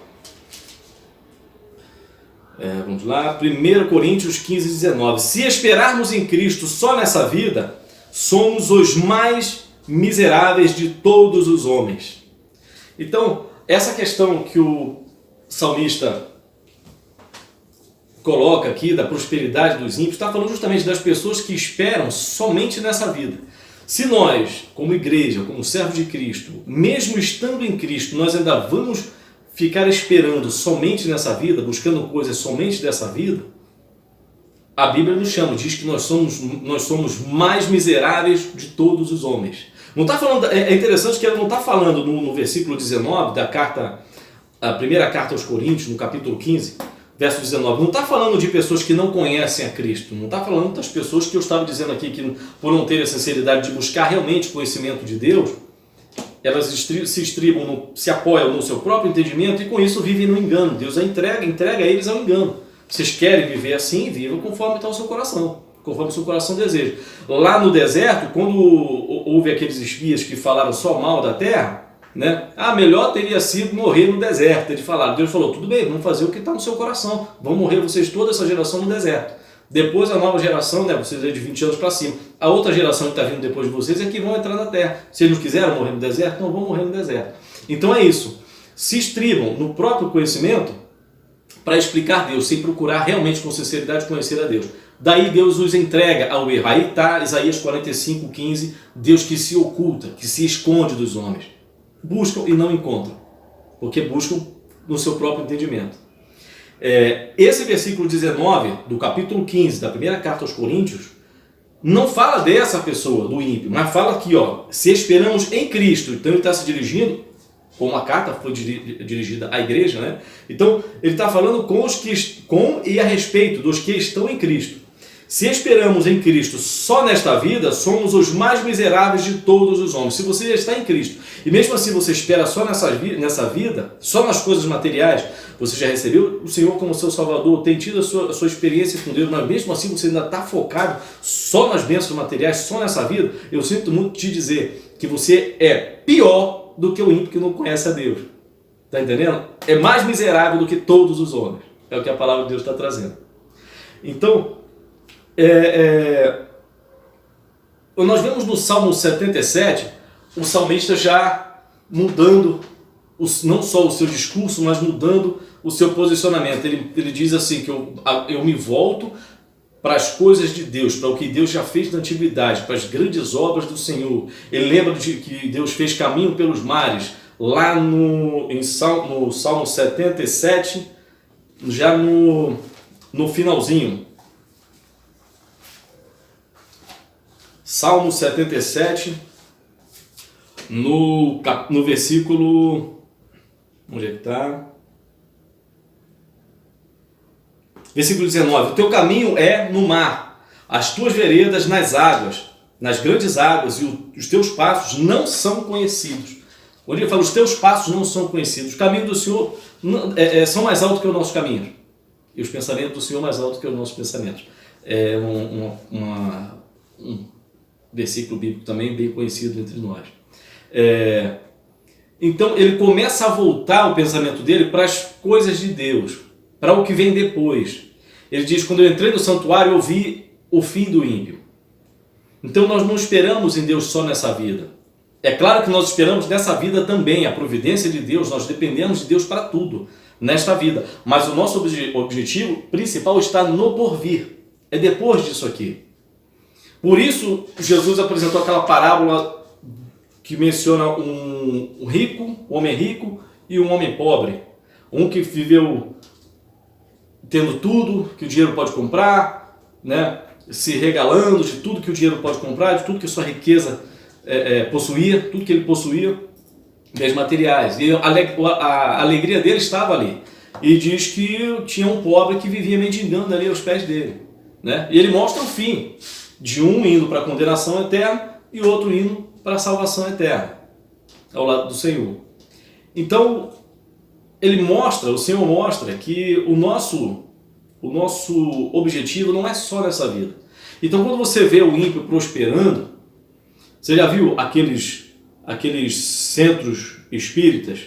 Vamos lá, 1 Coríntios 15, 19. Se esperarmos em Cristo só nessa vida, somos os mais miseráveis de todos os homens. Então, essa questão que o salmista coloca aqui da prosperidade dos ímpios, está falando justamente das pessoas que esperam somente nessa vida. Se nós, como igreja, como servos de Cristo, mesmo estando em Cristo, nós ainda vamos ficar esperando somente nessa vida, buscando coisas somente dessa vida, a Bíblia nos diz que nós somos mais miseráveis de todos os homens. Não tá falando, é interessante que ela não está falando no versículo 19 a primeira carta aos Coríntios, no capítulo 15, verso 19, não está falando de pessoas que não conhecem a Cristo, não está falando das pessoas que eu estava dizendo aqui, que por não terem a sinceridade de buscar realmente conhecimento de Deus, elas se apoiam no seu próprio entendimento e com isso vivem no engano. Deus entrega eles ao engano. Vocês querem viver assim, vivam conforme está o seu coração, conforme o seu coração deseja. Lá no deserto, quando houve aqueles espias que falaram só mal da terra, né? Melhor teria sido morrer no deserto. Eles falaram, Deus falou, tudo bem, vamos fazer o que está no seu coração, vão morrer vocês, toda essa geração no deserto. Depois a nova geração, né, vocês aí de 20 anos para cima, a outra geração que está vindo depois de vocês é que vão entrar na terra. Se eles não quiseram morrer no deserto, não vão morrer no deserto. Então é isso, se estribam no próprio conhecimento para explicar Deus, sem procurar realmente com sinceridade conhecer a Deus. Daí Deus os entrega ao erro. Aí está Isaías 45:15, Deus que se oculta, que se esconde dos homens. Buscam e não encontram, porque buscam no seu próprio entendimento. Esse versículo 19 do capítulo 15 da primeira carta aos Coríntios não fala dessa pessoa, do ímpio, mas fala aqui, se esperamos em Cristo. Então ele está se dirigindo, como a carta foi dirigida à igreja, né? Então ele está falando com e a respeito dos que estão em Cristo. Se esperamos em Cristo só nesta vida, somos os mais miseráveis de todos os homens. Se você já está em Cristo, e mesmo assim você espera só nessa vida, só nas coisas materiais, você já recebeu o Senhor como seu Salvador, tem tido a sua experiência com Deus, mas mesmo assim você ainda está focado só nas bênçãos materiais, só nessa vida, eu sinto muito te dizer que você é pior do que o ímpio que não conhece a Deus. Está entendendo? É mais miserável do que todos os homens. É o que a palavra de Deus está trazendo. Então, nós vemos no Salmo 77 o salmista já mudando não só o seu discurso, mas mudando o seu posicionamento. Ele diz assim, que eu me volto para as coisas de Deus, para o que Deus já fez na antiguidade, para as grandes obras do Senhor. Ele lembra de que Deus fez caminho pelos mares, lá no Salmo 77, já no finalzinho. Salmo 77, no versículo... Onde é que está? Versículo 19. O teu caminho é no mar, as tuas veredas nas águas, nas grandes águas, e os teus passos não são conhecidos. Quando ele fala, os teus passos não são conhecidos. Os caminhos do Senhor são mais altos que os nossos caminhos. E os pensamentos do Senhor mais altos que os nossos pensamentos. É um versículo bíblico também bem conhecido entre nós. Então ele começa a voltar o pensamento dele para as coisas de Deus, para o que vem depois. Ele diz, quando eu entrei no santuário eu vi o fim do ímpio. Então nós não esperamos em Deus só nessa vida. É claro que nós esperamos nessa vida também, a providência de Deus, nós dependemos de Deus para tudo nesta vida. Mas o nosso objetivo principal está no porvir, é depois disso aqui. Por isso, Jesus apresentou aquela parábola que menciona um homem rico e um homem pobre. Um que viveu tendo tudo que o dinheiro pode comprar, né? Se regalando de tudo que o dinheiro pode comprar, de tudo que sua riqueza possuía, tudo que ele possuía, bens materiais. E a alegria dele estava ali. E diz que tinha um pobre que vivia mendigando ali aos pés dele, né? E ele mostra o fim de um indo para a condenação eterna e outro indo para a salvação eterna, ao lado do Senhor. Então, o Senhor mostra que o nosso objetivo não é só nessa vida. Então, quando você vê o ímpio prosperando, você já viu aqueles centros espíritas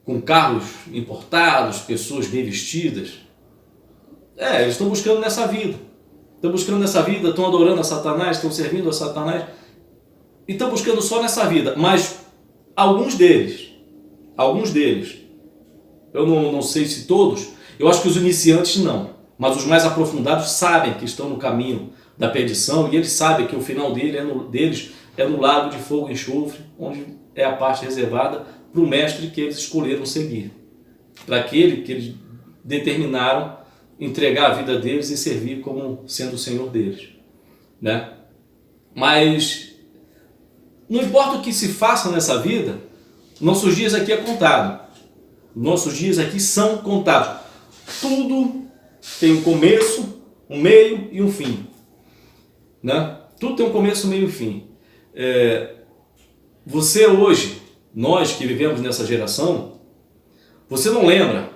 com carros importados, pessoas bem vestidas? Eles estão buscando nessa vida. Estão adorando a Satanás, estão servindo a Satanás. E estão buscando só nessa vida. Mas alguns deles, eu não sei se todos, eu acho que os iniciantes não, mas os mais aprofundados sabem que estão no caminho da perdição e eles sabem que o final deles é no lago de fogo e enxofre, onde é a parte reservada para o mestre que eles escolheram seguir, para aquele que eles determinaram entregar a vida deles e servir como sendo o Senhor deles, né? Mas não importa o que se faça nessa vida, nossos dias aqui é contado. Nossos dias aqui são contados. Tudo tem um começo, um meio e um fim, né? Tudo tem um começo, um meio e um fim. Você hoje, nós que vivemos nessa geração, você não lembra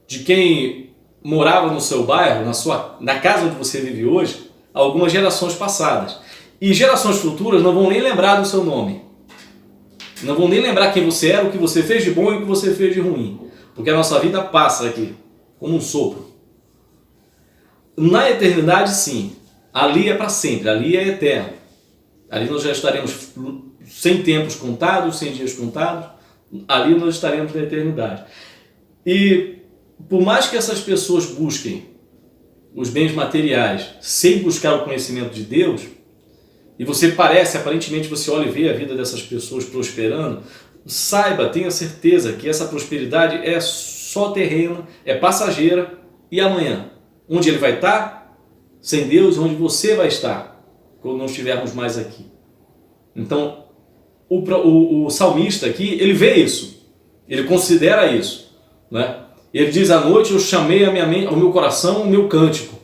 de quem morava no seu bairro, na casa onde você vive hoje, algumas gerações passadas. E gerações futuras não vão nem lembrar do seu nome. Não vão nem lembrar quem você era, o que você fez de bom e o que você fez de ruim. Porque a nossa vida passa aqui, como um sopro. Na eternidade, sim. Ali é para sempre, ali é eterno. Ali nós já estaremos sem tempos contados, sem dias contados. Ali nós estaremos na eternidade. E por mais que essas pessoas busquem os bens materiais sem buscar o conhecimento de Deus, e você aparentemente você olha e vê a vida dessas pessoas prosperando, saiba, tenha certeza que essa prosperidade é só terrena, é passageira, e amanhã, onde ele vai estar? Sem Deus, onde você vai estar, quando não estivermos mais aqui. Então, o salmista aqui, ele vê isso, ele considera isso, né? Ele diz, à noite eu chamei ao meu coração o meu cântico,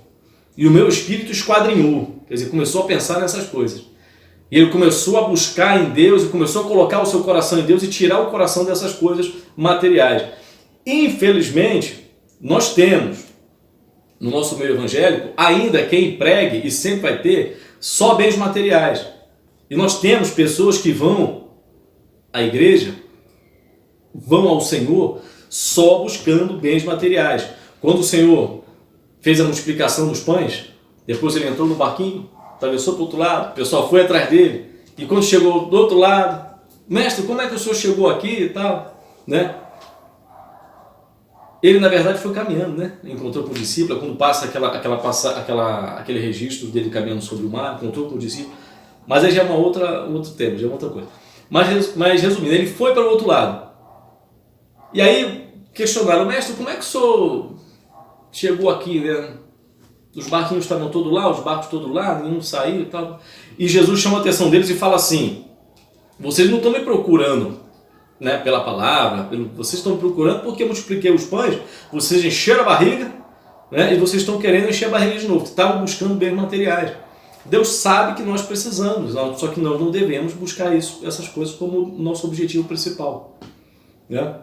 e o meu espírito esquadrinhou, quer dizer, começou a pensar nessas coisas. E ele começou a buscar em Deus, e começou a colocar o seu coração em Deus e tirar o coração dessas coisas materiais. Infelizmente, nós temos, no nosso meio evangélico, ainda quem pregue, e sempre vai ter, só bens materiais. E nós temos pessoas que vão à igreja, vão ao Senhor, só buscando bens materiais. Quando o Senhor fez a multiplicação dos pães, depois ele entrou no barquinho, atravessou para o outro lado, o pessoal foi atrás dele, e quando chegou do outro lado, mestre, como é que o senhor chegou aqui e tal, né? Ele na verdade foi caminhando, né? Encontrou com o discípulo, quando passa aquele registro dele caminhando sobre o mar, encontrou com o discípulo, mas aí já é outro tema, já é outra coisa. Mas resumindo, ele foi para o outro lado. E aí questionaram, mestre, como é que o senhor chegou aqui, né? Os barquinhos estavam todos lá, os barcos todos lá, nenhum saiu e tal. E Jesus chama a atenção deles e fala assim, vocês não estão me procurando, né, pela palavra, vocês estão me procurando porque eu multipliquei os pães, vocês encheram a barriga, né, e vocês estão querendo encher a barriga de novo, estavam buscando bens materiais. Deus sabe que nós precisamos, só que nós não devemos buscar essas coisas como nosso objetivo principal, né?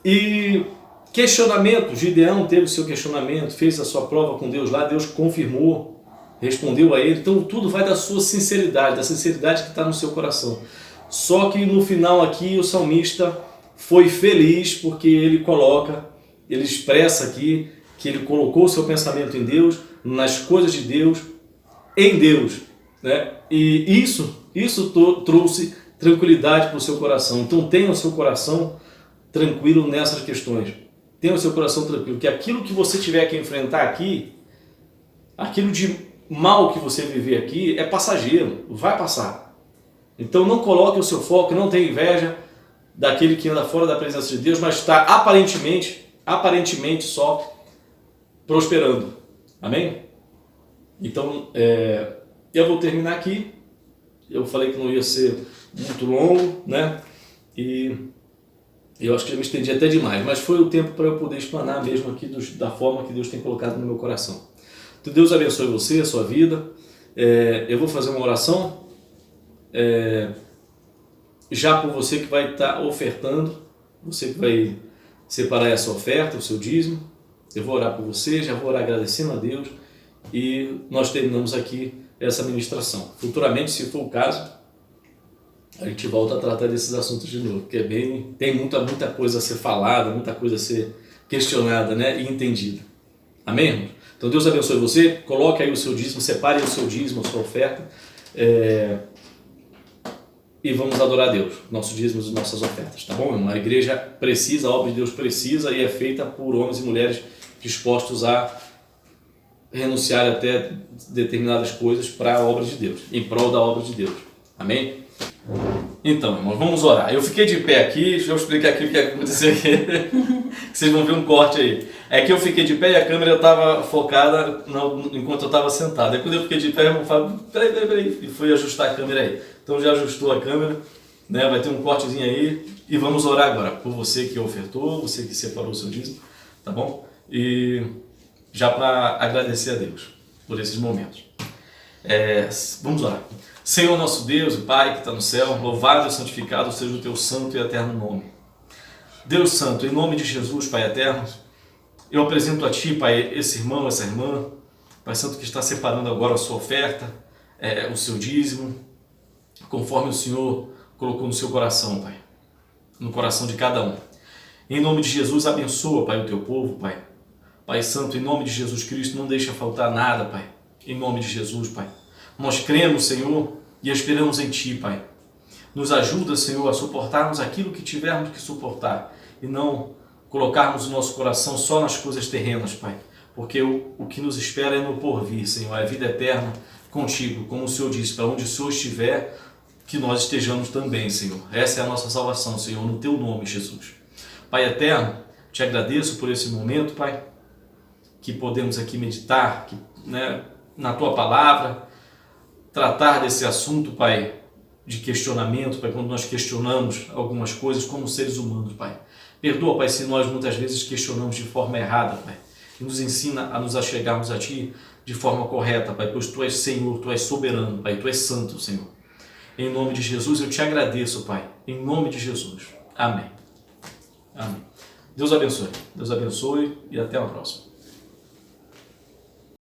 E questionamento, Gideão teve o seu questionamento, fez a sua prova com Deus lá, Deus confirmou, respondeu a ele. Então tudo vai da sua sinceridade, da sinceridade que está no seu coração. Só que no final aqui o salmista foi feliz porque ele expressa aqui que ele colocou o seu pensamento em Deus, nas coisas de Deus, em Deus, né? E isso trouxe tranquilidade para o seu coração. Então tenha o seu coração tranquilo nessas questões. Tenha o seu coração tranquilo, que aquilo que você tiver que enfrentar aqui, aquilo de mal que você viver aqui é passageiro, vai passar. Então não coloque o seu foco, não tenha inveja daquele que anda fora da presença de Deus, mas está aparentemente só prosperando. Amém? Então, eu vou terminar aqui. Eu falei que não ia ser muito longo, né? E eu acho que eu me estendi até demais, mas foi o tempo para eu poder explanar mesmo aqui da forma que Deus tem colocado no meu coração. Então Deus abençoe você, a sua vida. Eu vou fazer uma oração já por você que vai estar ofertando, você que vai separar essa oferta, o seu dízimo. Eu vou orar por você, já vou orar agradecendo a Deus e nós terminamos aqui essa ministração. Futuramente, se for o caso, a gente volta a tratar desses assuntos de novo, porque tem muita coisa a ser falada, muita coisa a ser questionada, né, e entendida. Amém, irmãos? Então Deus abençoe você, coloque aí o seu dízimo, separe o seu dízimo, a sua oferta, e vamos adorar a Deus, nossos dízimos e nossas ofertas, tá bom, irmão? A igreja precisa, a obra de Deus precisa e é feita por homens e mulheres dispostos a renunciar até determinadas coisas para a obra de Deus, em prol da obra de Deus. Amém? Então, irmãos, vamos orar. Eu fiquei de pé aqui, deixa eu explicar aqui o que aconteceu aqui. Vocês vão ver um corte aí. É que eu fiquei de pé e a câmera estava focada enquanto eu estava sentado. Aí quando eu fiquei de pé, eu falei, peraí, e fui ajustar a câmera aí. Então já ajustou a câmera, né? Vai ter um cortezinho aí e vamos orar agora por você que ofertou, você que separou o seu dízimo, tá bom? E já para agradecer a Deus por esses momentos. Vamos orar. Senhor nosso Deus e Pai que está no céu, louvado e santificado seja o teu santo e eterno nome. Deus Santo, em nome de Jesus, Pai eterno, eu apresento a Ti, Pai, esse irmão, essa irmã, Pai Santo, que está separando agora a sua oferta, o seu dízimo, conforme o Senhor colocou no seu coração, Pai, no coração de cada um. Em nome de Jesus, abençoa, Pai, o teu povo, Pai. Pai Santo, em nome de Jesus Cristo, não deixa faltar nada, Pai. Em nome de Jesus, Pai. Nós cremos, Senhor, e esperamos em Ti, Pai. Nos ajuda, Senhor, a suportarmos aquilo que tivermos que suportar e não colocarmos o nosso coração só nas coisas terrenas, Pai, porque o que nos espera é no porvir, Senhor, é a vida eterna contigo, como o Senhor disse, para onde o Senhor estiver, que nós estejamos também, Senhor. Essa é a nossa salvação, Senhor, no Teu nome, Jesus. Pai eterno, te agradeço por esse momento, Pai, que podemos aqui meditar na Tua palavra, tratar desse assunto, Pai, de questionamento, Pai, quando nós questionamos algumas coisas como seres humanos, Pai. Perdoa, Pai, se nós muitas vezes questionamos de forma errada, Pai, e nos ensina a nos achegarmos a Ti de forma correta, Pai, pois Tu és Senhor, Tu és soberano, Pai, Tu és santo, Senhor. Em nome de Jesus eu te agradeço, Pai, em nome de Jesus. Amém. Amém. Deus abençoe e até a próxima.